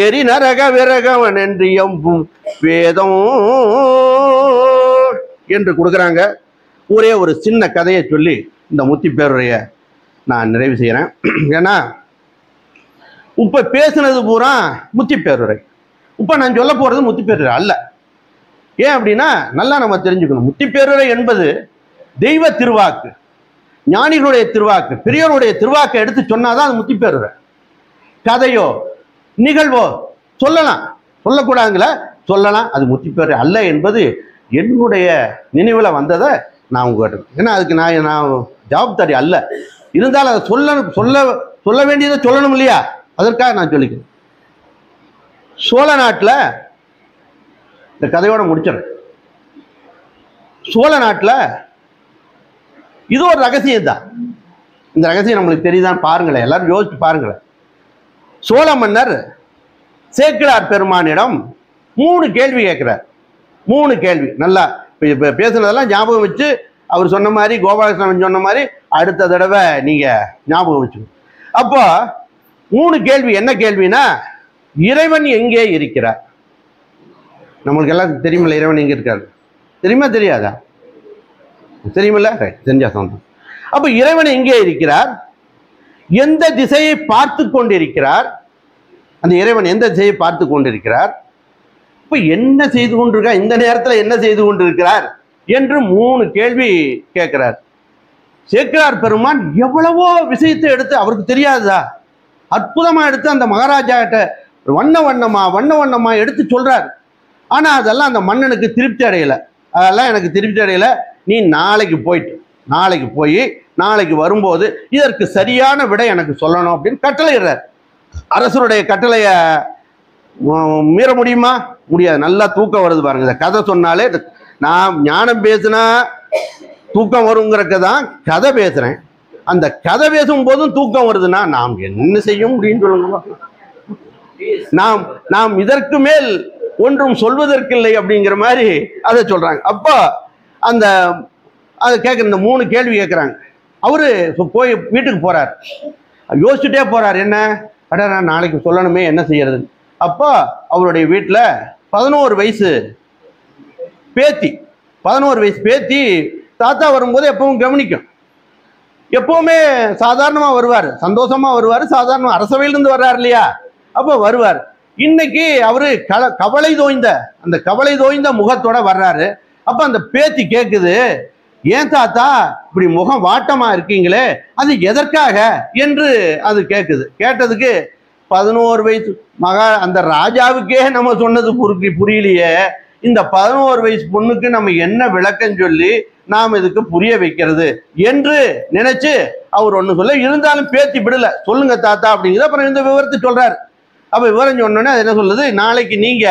எரி நரக விரகவன் என்று எம்பும் வேதம் என்று கொடுக்குறாங்க. ஒரே ஒரு சின்ன கதையை சொல்லி இந்த முத்தி பேருடைய நான் நிறைவு செய்கிறேன். ஏன்னா இப்ப பேசுனது பூரா முத்தி பேருரை. இப்ப நான் சொல்ல போறது முத்தி பேருரை அல்ல. ஏன் அப்படின்னா நல்லா நம்ம தெரிஞ்சுக்கணும், முத்தி பேருரை என்பது தெய்வ திருவாக்கு, ஞானிகளுடைய திருவாக்கு, பெரியோருடைய திருவாக்கை எடுத்து சொன்னாதான் அது முத்தி பேருரை. கதையோ நிகழ்வோ சொல்லலாம், சொல்லக்கூடாதுங்கள சொல்லலாம், அது முத்தி பேருரை அல்ல என்பது என்னுடைய நினைவுல வந்ததை நான் உங்ககிட்ட, ஏன்னா அதுக்கு நான் ஜவாப்தாரி அல்ல. இருந்தாலும் அதை சொல்ல வேண்டியதை சொல்லணும் இல்லையா, அதற்காக நான் சொல்லிக்கிறேன். சோழ நாட்டில் இந்த கதையோட முடிச்சிடறேன். சோழ நாட்டில் இது ஒரு ரகசியம் தான். இந்த ரகசியம் நம்மளுக்கு தெரியுதான் பாருங்களேன், எல்லாரும் யோசிச்சு பாருங்களேன். சோழ மன்னர் சேக்கிழார் பெருமானிடம் 3 கேள்வி கேட்கிறார். 3 கேள்வி நல்லா இப்போ பேசுனதெல்லாம் ஞாபகம் வச்சு, அவர் சொன்ன மாதிரி, கோபாலகிருஷ்ணன் சொன்ன மாதிரி அடுத்த தடவை நீங்க ஞாபகம் வச்சுக்கணும். அப்போ 3 கேள்வி. என்ன கேள்வினா, இறைவன் எங்கே இருக்கிறார்? நம்மளுக்கு எல்லாம் தெரியுமில்ல இறைவன் எங்கே இருக்காரு? தெரியுமா தெரியாதா? தெரியுமில்ல, தெரிஞ்சா சொந்தம். அப்போ இறைவன் எங்கே இருக்கிறார்? எந்த திசையை பார்த்து கொண்டிருக்கிறார்? அந்த இறைவன் எந்த திசையை பார்த்து கொண்டிருக்கிறார்? இப்போ என்ன செய்து கொண்டிருக்கார்? இந்த நேரத்தில் என்ன செய்து கொண்டிருக்கிறார் என்று 3 கேள்வி கேட்கிறார். சேக்கிழார் பெருமான் எவ்வளவோ விஷயத்தை எடுத்து, அவருக்கு தெரியாததா, அற்புதமா எடுத்து அந்த மகாராஜா கிட்ட வண்ண வண்ணமா எடுத்து சொல்றார். ஆனா அதெல்லாம் அந்த மன்னனுக்கு திருப்தி அடையல. அதெல்லாம் எனக்கு திருப்தி அடையல, நீ நாளைக்கு போய் நாளைக்கு வரும்போது இதற்கு சரியான விடை எனக்கு சொல்லணும் அப்படின்னு கட்டளையிடுறார். அரசருடைய கட்டளைய மீற முடியுமா? முடியாது. நல்லா தூக்கம் வருது பாருங்க. இந்த கதை சொன்னாலே, நான் ஞானம் பேசினா தூக்கம் வருங்கிறக்க தான் கதை பேசுறேன். அந்த கதை பேசும்போதும் தூக்கம் வருதுன்னா நாம் என்ன செய்ய முடியும்னு சொல்லுங்க. நாம் இதற்கு மேல் ஒன்றும் சொல்வதற்கில்லை அப்படிங்கிற மாதிரி அதை சொல்றாங்க. அப்போ அந்த அதை கேட்குற இந்த 3 கேள்வி கேட்குறாங்க. அவரு போய் வீட்டுக்கு போறார், யோசிச்சுட்டே போறார். என்ன அட நான் நாளைக்கு சொல்லணுமே, என்ன செய்யறது? அப்போ அவருடைய வீட்டில் 11 வயசு பேத்தி, 11 வயசு பேத்தி தாத்தா வரும்போது எப்பவும் கவனிக்கும். எப்பவுமே சாதாரணமாக வருவார், சந்தோஷமாக வருவார், சாதாரணமாக அரசவையிலிருந்து வர்றார் இல்லையா, அப்போ வருவார். இன்னைக்கு அவரு கவலை தோய்ந்த முகத்தோட வர்றாரு. அப்போ அந்த பேத்தி கேட்குது, ஏன் தாத்தா இப்படி முகம் வாட்டமா இருக்கீங்களே, அது எதற்காக என்று அது கேட்குது. கேட்டதுக்கு 11 வயசு அந்த ராஜாவுக்கே நம்ம சொன்னது புரியலையே, இந்த 11 வயசு பொண்ணுக்கு நம்ம என்ன விளக்கம் சொல்லி நாம் இதுக்கு புரிய வைக்கிறது என்று நினைச்சு அவர் ஒண்ணு சொல்ல, இருந்தாலும் பேத்தி விடல. சொல்லுங்க தாத்தா அப்படிங்கிறது. அப்புறம் இந்த விவரத்தை சொல்றாரு. அப்ப விவரம் சொன்னோன்னே அது என்ன சொல்லுது, நாளைக்கு நீங்க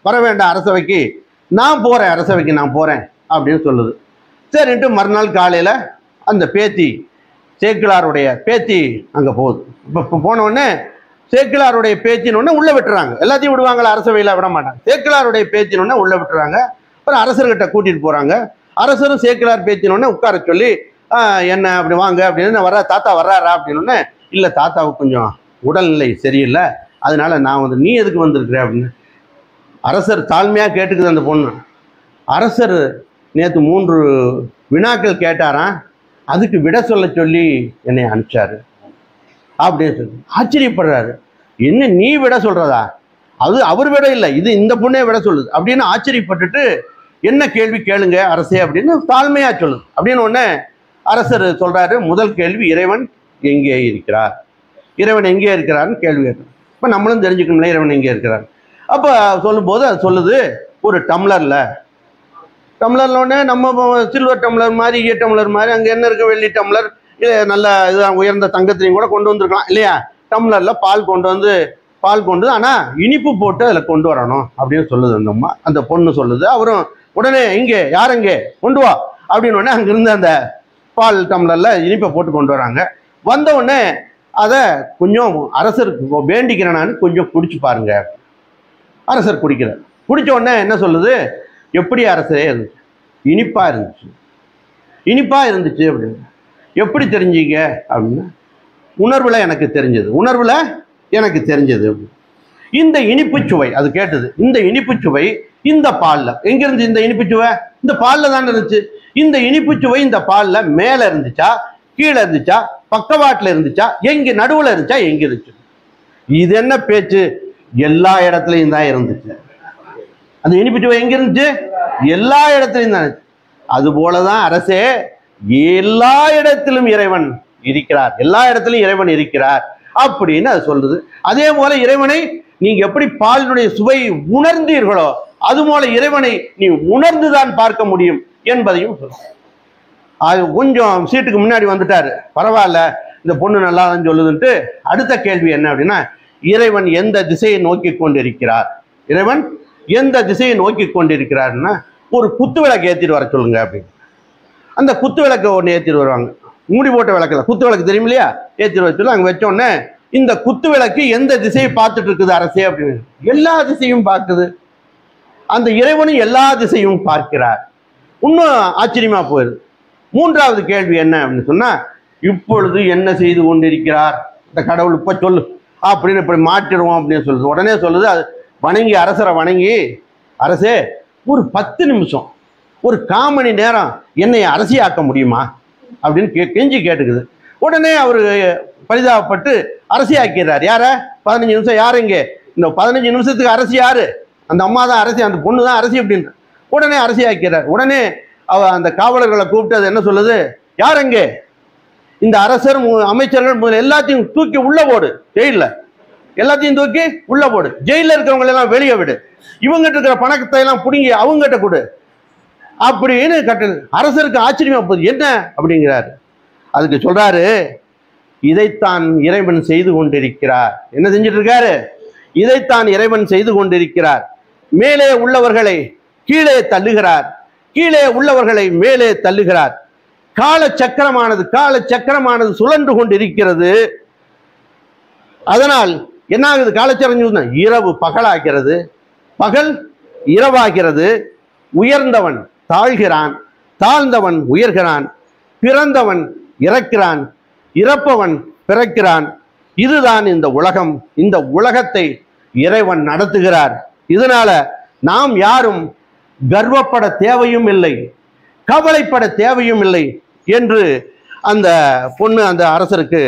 வர வேண்டாம் அரசவைக்கு, நான் போறேன், அரசவைக்கு நான் போறேன் அப்படின்னு சொல்லுது. சரின்ட்டு மறுநாள் காலையில அந்த பேத்தி, சேக்கிழாருடைய பேத்தி அங்க போகுது. இப்போ போன உடனே சேக்கிழாருடைய பேத்தினோடனே உள்ள விட்டுறாங்க. எல்லாத்தையும் விடுவாங்களா? அரசவையில் விட மாட்டாங்க. சேக்கிழாருடைய பேத்தினோடனே உள்ள விட்டுறாங்க. அப்புறம் அரசர்கிட்ட கூட்டிட்டு போறாங்க. அரசரும் சேக்கிழார் பேத்தினோடனே உட்கார சொல்லி, என்ன அப்படி வாங்க அப்படின்னு, வர்ற தாத்தா வர்றாரா அப்படின்னு, இல்லை தாத்தாவுக்கு கொஞ்சம் உடல்நிலை சரியில்லை, அதனால நான் நீ எதுக்கு வந்திருக்கிற அப்படின்னு அரசர் தாழ்மையாக கேட்டுக்குது அந்த பொண்ணு. அரசர் நேற்று 3 வினாக்கள் கேட்டாராம், அதுக்கு விட சொல்ல சொல்லி என்னை அனுப்பிச்சாரு அப்படின்னு சொல்லி ஆச்சரியப்படுறாரு. என்ன நீ விட சொல்றதா? அது அவர் விட இல்லை, இது இந்த பொண்ணே விட சொல்லுது அப்படின்னு ஆச்சரியப்பட்டுட்டு, என்ன கேள்வி கேளுங்க அரசே அப்படின்னு தாழ்மையா சொல்லுது. அப்படின்னு உடனே அரசர் சொல்றாரு, முதல் கேள்வி, இறைவன் எங்கே இருக்கிறார்? இறைவன் எங்கே இருக்கிறார்னு கேள்வி கேட்கணும். இப்போ நம்மளும் தெரிஞ்சுக்கணும்ல இறைவன் எங்கே இருக்கிறார். அப்போ சொல்லும்போது அது சொல்லுது, ஒரு டம்ளர்ல உடனே நம்ம சில்வர் டம்ளர் மாதிரி, ஈய டம்ளர் மாதிரி, அங்கே என்ன இருக்கு, வெள்ளி டம்ளர், நல்ல இதுதான் உயர்ந்த தங்கத்தையும் கூட கொண்டு வந்திருக்கலாம் இல்லையா, டம்ளர்ல பால் கொண்டு வந்து ஆனால் இனிப்பு போட்டு அதில் கொண்டு வரணும் அப்படின்னு சொல்லுது அந்த அம்மா. அந்த பொண்ணு சொல்லுது. அவரும் உடனே இங்கே யார் எங்கே கொண்டு வா அப்படின்னு உடனே அங்கிருந்து அந்த பால் டம்ளர்ல இனிப்பை போட்டு கொண்டு வராங்க. வந்த உடனே அதை கொஞ்சம் அரசருக்கு வேண்டிக்கிறேனான்னு கொஞ்சம் குடிச்சு பாருங்க. அரசர் குடிக்கிறார். குடிச்ச உடனே என்ன சொல்லுது, எப்படி அரசரே இருந்துச்சு? இனிப்பா இருந்துச்சு அப்படின்னு. எப்படி தெரிஞ்சீங்க அப்படின்னு, உணர்வுல எனக்கு தெரிஞ்சது. இந்த இனிப்பு சுவை அது கேட்டது. இந்த இனிப்பு சுவை இந்த பால்ல எங்க இருந்துச்சு? இந்த இனிப்பு சுவை இந்த பால்ல தானே இருந்துச்சு. இந்த இனிப்பு சுவை இந்த பால்ல மேல இருந்துச்சா, கீழே இருந்துச்சா, பக்கவாட்டுல இருந்துச்சா, எங்க நடுவுல இருந்துச்சா, எங்க இருந்துச்சு? இது என்ன பேச்சு? எல்லா இடத்துலையும் தான் இருந்துச்சு. அந்த இனிப்பிட்டு எங்க இருந்துச்சு? எல்லா இடத்துலையும் தான். அது போலதான் அரசே, எல்லா இடத்திலும் இறைவன் இருக்கிறார், எல்லா இடத்திலும் இறைவன் இருக்கிறார் அப்படின்னு அது சொல்லுது. அதே போல இறைவனை நீங்க எப்படி பாலினுடைய சுவை உணர்ந்தீர்களோ அது போல இறைவனை நீ உணர்ந்துதான் பார்க்க முடியும் என்பதையும் சொல்லுங்க. அது கொஞ்சம் சீட்டுக்கு முன்னாடி வந்துட்டாரு, பரவாயில்ல இந்த பொண்ணு நல்லா தான் சொல்லுதுன்ட்டு. அடுத்த கேள்வி என்ன அப்படின்னா, இறைவன் எந்த திசையை நோக்கி கொண்டிருக்கிறார்? இறைவன் எந்த திசையை நோக்கி கொண்டிருக்கிறார்னா, ஒரு குத்து விளக்கு ஏற்றிட்டு வர சொல்லுங்க அப்படின்னு. அந்த குத்து விளக்கை ஒன்று ஏற்றிட்டு வருவாங்க, மூடி போட்ட விளக்குல குத்து விளக்கு தெரியும் இல்லையா, ஏற்றிட்டு வர சொல்லி அங்கே வச்சோடனே இந்த குத்து விளக்கு எந்த திசையை பார்த்துட்டு இருக்குது அரசே அப்படின்னு. எல்லா திசையும் பார்க்குது. அந்த இறைவனும் எல்லா திசையும் பார்க்கிறார். இன்னும் ஆச்சரியமா போயிடுது. மூன்றாவது கேள்வி என்ன அப்படின்னு சொன்னா, இப்பொழுது என்ன செய்து கொண்டிருக்கிறார் இந்த கடவுள், இப்ப சொல்லு அப்படின்னு இப்படி மாற்றிடுவோம் அப்படின்னு சொல்லுது. உடனே சொல்லுது, அது வணங்கி அரசரை வணங்கி, அரசே ஒரு 10 நிமிஷம் ஒரு 1/4 மணி நேரம் என்னை அரசியாக்க முடியுமா அப்படின்னு கெஞ்சி கேட்டுக்குது. உடனே அவரு பரிதாபப்பட்டு அரசியாக்கிறார். யார? 15 நிமிஷம். யாரு இங்கே இந்த 15 நிமிஷத்துக்கு அரசி யாரு? அந்த அம்மா தான் அரசி, அந்த பொண்ணு தான் அரசி அப்படின்னு உடனே அரசியாக்கிறார். உடனே அந்த காவலர்களை கூப்பிட்டு அது என்ன சொல்லுது, யார் எங்கே இந்த அரசர் அமைச்சர்கள் முதல்ல எல்லாத்தையும் தூக்கி உள்ள போடு, ஜெயில எல்லாத்தையும் தூக்கி உள்ள போடு, ஜெயில இருக்கிறவங்க எல்லாம் வெளியே விடு, இவங்கிட்ட இருக்கிற பணத்தை எல்லாம் பிடுங்கி அவங்ககிட்ட கொடு அப்படின்னு கட்டது. அரசருக்கு ஆச்சரியமா போகுது, என்ன அப்படிங்கிறாரு. அதுக்கு சொல்றாரு, இதைத்தான் இறைவன் செய்து கொண்டிருக்கிறார். என்ன செஞ்சிட்டு இருக்காரு? இதைத்தான் இறைவன் செய்து கொண்டிருக்கிறார். மேலே உள்ளவர்களை கீழே தள்ளுகிறார், கீழே உள்ளவர்களை மேலே தள்ளுகிறார். கால சக்கரமானது சுழன்று கொண்டிருக்கிறது. அதனால் என்ன ஆகுது? காலச்சக்கரம் இரவு பகலாகிறது, பகல் இரவாகிறது. உயர்ந்தவன் தாழ்கிறான், தாழ்ந்தவன் உயர்கிறான், பிறந்தவன் இறக்கிறான், இறப்பவன் பிறக்கிறான். இதுதான் இந்த உலகம். இந்த உலகத்தை இறைவன் நடத்துகிறார். இதனால நாம் யாரும் கர்வப்பட தேவையும் இல்லை, கவலைப்பட தேவையும் இல்லை என்று அந்த பொண்ணு அந்த அரசருக்கு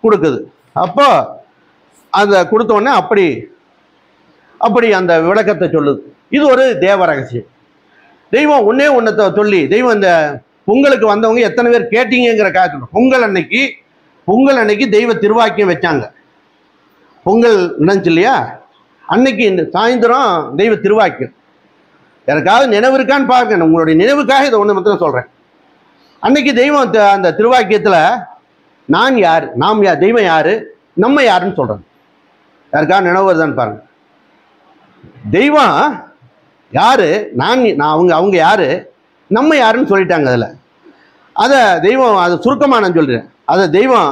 கொடுக்குது. அப்போ அந்த கொடுத்த உடனே அப்படி அந்த விளக்கத்தை சொல்லுது. இது ஒரு தேவ ரகசியம். தெய்வம் ஒன்னே ஒன்னத்தை சொல்லி, தெய்வம் இந்த பொங்கலுக்கு வந்தவங்க எத்தனை பேர் கேட்டீங்கிற காரணம், பொங்கல் அன்னைக்கு தெய்வ திருவாக்கியம் வச்சாங்க. பொங்கல் நினைச்சு இல்லையா, அன்னைக்கு இந்த சாயந்தரம் தெய்வ திருவாக்கியம். யாருக்காவது நினைவு இருக்கான்னு பார்க்க, உங்களுடைய நினைவுக்காக இதை ஒன்று மட்டும் சொல்றேன். அன்னைக்கு தெய்வம் அந்த திருவாக்கியத்துல நான் யார், நாம் யார், தெய்வம் யாரு, நம்ம யாருன்னு சொல்றேன். யாருக்காவது நினைவு வருதான்னு பாருங்க. தெய்வம் யாரு, அவங்க யாரு, நம்ம யாருன்னு சொல்லிட்டாங்க. அதில் அதை தெய்வம், அதை சுருக்கமாக நான் சொல்றேன். அதை தெய்வம்,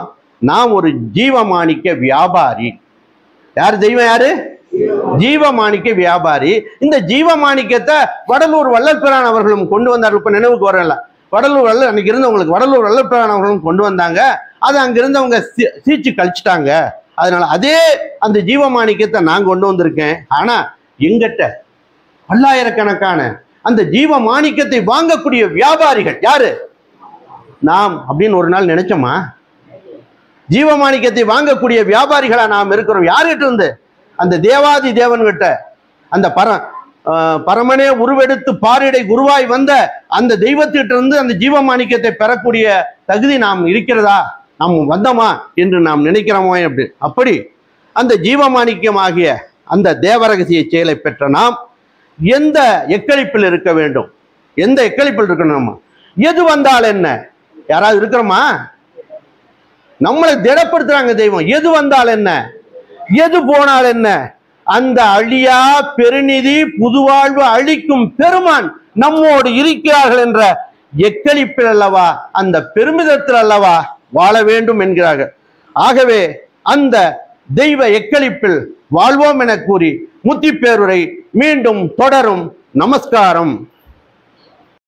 நாம் ஒரு ஜீவமாணிக்க வியாபாரி. யாரு தெய்வம்? யாரு? ஜீவமாணிக்க வியாபாரி. இந்த ஜீவமாணிக்கத்தை வடலூர் வள்ளற்பிரான் அவர்களும் கொண்டு வந்தார்கள். இப்ப நினைவுக்கு வரல, வடலூர் அன்னைக்கு இருந்தவங்களுக்கு வடலூர் வள்ளற்பிரான் அவர்களும் கொண்டு வந்தாங்க. அதை அங்கிருந்தவங்க சீச்சு கழிச்சிட்டாங்க. அதனால அதே அந்த ஜீவமாணிக்கத்தை நான் கொண்டு வந்திருக்கேன். ஆனா எங்கிட்ட பல்லாயிரக்கணக்கான அந்த ஜீவமாணிக்கத்தை வாங்கக்கூடிய வியாபாரிகள் யாரு? நாம் அப்படின்னு ஒரு நாள் நினைச்சோமா? ஜீவமாணிக்கத்தை வாங்கக்கூடிய வியாபாரிகளா நாம் இருக்கிறோம். யார்கிட்ட இருந்து? அந்த தேவாதி தேவன்கிட்ட, அந்த பரமனே உருவெடுத்து பாரிடை குருவாய் வந்த அந்த தெய்வத்திட்ட இருந்து அந்த ஜீவமாணிக்கத்தை பெறக்கூடிய தகுதி நாம் இருக்கிறதா, நாம் வந்தோமா என்று நாம் நினைக்கிறோமோ? அப்படி அந்த ஜீவமாணிக்கமாகிய அந்த தேவரகசிய செயலை பெற்ற நாம் எந்த எக்களிப்பில் இருக்க வேண்டும்? எந்த எக்களிப்பில் இருக்கணும்? எது வந்தால் என்ன? யாராவது இருக்கிறோமா? நம்மளை திடப்படுத்துறாங்க தெய்வம். எது வந்தால் என்ன, எது போனால் என்ன? அந்த அழியா பெருநிதி புதுவாழ்வு அளிக்கும் பெருமான் நம்மோடு இருக்கிறார்கள் என்ற எக்களிப்பில் அல்லவா, அந்த பெருமிதத்தில் அல்லவா வாழ வேண்டும் என்கிறார்கள். ஆகவே அந்த தெய்வ எக்களிப்பில் வாழ்வோம் என கூறி முத்திப்பேருரை மீண்டும் தொடரும். நமஸ்காரம்.